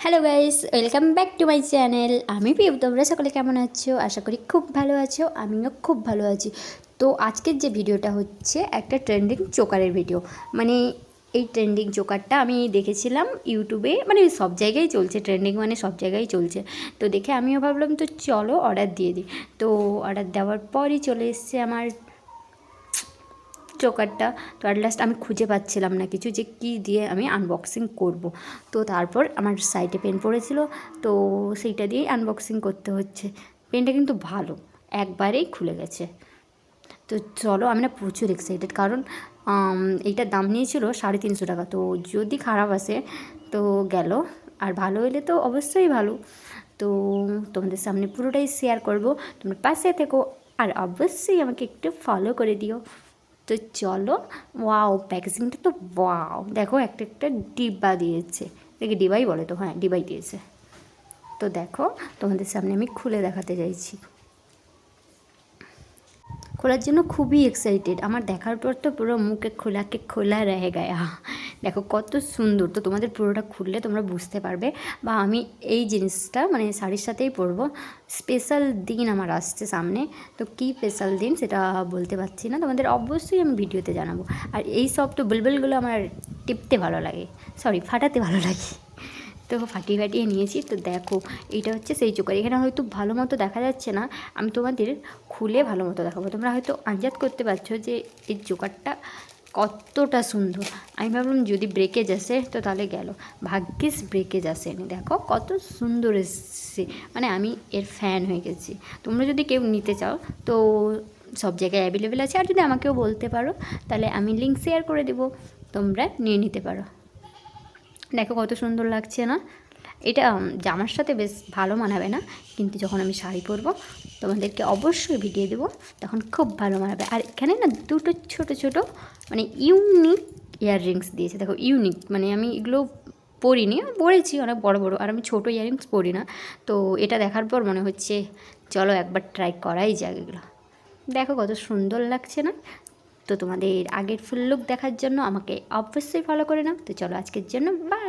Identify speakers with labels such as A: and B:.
A: Hello guys, welcome back to my channel. আমি পিউ। তোমরা সকলে কেমন আছো? আশা করি খুব ভালো আছো। আমিও খুব ভালো আছি। তো আজকের যে ভিডিওটা হচ্ছে একটা ট্রেন্ডিং চোকারের ভিডিও। মানে এই ট্রেন্ডিং চোকারটা আমি দেখেছিলাম ইউটিউবে, মানে সব জায়গায় চলছে ট্রেন্ডিং, মানে সব জায়গায় চলছে। তো দেখে আমিও ভাবলাম তো চলো অর্ডার দিয়ে দিই। তো অর্ডার দেওয়ার পরই চলে এসছে আমার চোকারটা। তো অ্যাট লাস্ট আমি খুঁজে পাচ্ছিলাম না কিছু, যে কী দিয়ে আমি আনবক্সিং করব। তো তারপর আমার সাইডে পেন পড়েছিল, তো সেইটা দিয়েই আনবক্সিং করতে হচ্ছে। পেনটা কিন্তু ভালো, একবারেই খুলে গেছে। তো চলো, আমি না প্রচুর এক্সাইটেড, কারণ এইটার দাম নিয়েছিল 350 টাকা। তো যদি খারাপ আসে তো গেল, আর ভালো হলে তো অবশ্যই ভালো। তো তোমাদের সামনে পুরোটাই শেয়ার করব, তোমরা পাশে থেকো আর অবশ্যই আমাকে একটু ফলো করে দিও। তো চলো, ওয়াও প্যাকেজিংটা তো ওয়াও, দেখো একটা একটা ডিব্বা দিয়েছে। দেখি ডিবাই বলে তো, হ্যাঁ ডিবাই দিয়েছে। তো দেখো, তোমাদের সামনে আমি খুলে দেখাতে চাইছি। খোলার জন্য খুবই এক্সাইটেড। আমার দেখার পর তো পুরো মুখে খোলা রয়ে গায়া। দেখো কত সুন্দর। তো তোমাদের পুরোটা খুললে তোমরা বুঝতে পারবে। বা আমি এই জিনিসটা মানে শাড়ির সাথেই পরবো। স্পেশাল দিন আমার আসছে সামনে, তো কী স্পেশাল দিন সেটা বলতে পারছি না, তোমাদের অবশ্যই আমি ভিডিওতে জানাবো। আর এই সব তো বুলবুলগুলো আমার টিপতে ভালো লাগে, সরি ফাটাতে ভালো লাগে। তো ফাটিয়ে নিয়েছি। তো দেখো, এইটা হচ্ছে সেই চোকার। এখানে হয়তো ভালো মতো দেখা যাচ্ছে না, আমি তোমাদের খুলে ভালো মতো দেখাবো। তোমরা হয়তো আন্দাজ করতে পারছো যে এই চোকারটা কতটা সুন্দর। আমি ভাবলাম যদি ব্রেকেজ আসে তো তাহলে গেল, ভাগ্যিস ব্রেকেজ আসেনি। দেখো কত সুন্দর এসছে, মানে আমি এর ফ্যান হয়ে গেছি। তোমরা যদি কেউ নিতে চাও তো সব জায়গায় অ্যাভেলেবেল আছে, আর যদি আমাকেও বলতে পারো তাহলে আমি লিঙ্ক শেয়ার করে দেবো, তোমরা নিয়ে নিতে পারো। দেখো কত সুন্দর লাগছে না? এটা জামার সাথে বেশ ভালো মানাবে না, কিন্তু যখন আমি শাড়ি পরবো তোমাদেরকে অবশ্যই ভিডিও দেবো, তখন খুব ভালো মানাবে। আর এখানে না দুটো ছোট ছোট মানে ইউনিক ইয়াররিংস দিয়েছে। দেখো ইউনিক, মানে আমি এগুলো পরিনি, পরেছি অনেক বড় বড়, আর আমি ছোটো ইয়াররিংস পরি না। তো এটা দেখার পর মনে হচ্ছে চলো একবার ট্রাই করাই যাক এগুলো। দেখো কত সুন্দর লাগছে না? তো তোমাদের আগের ফুল লুক দেখার জন্য আমাকে অবশ্যই ফলো করে নাও। তো চলো আজকের জন্য বাই।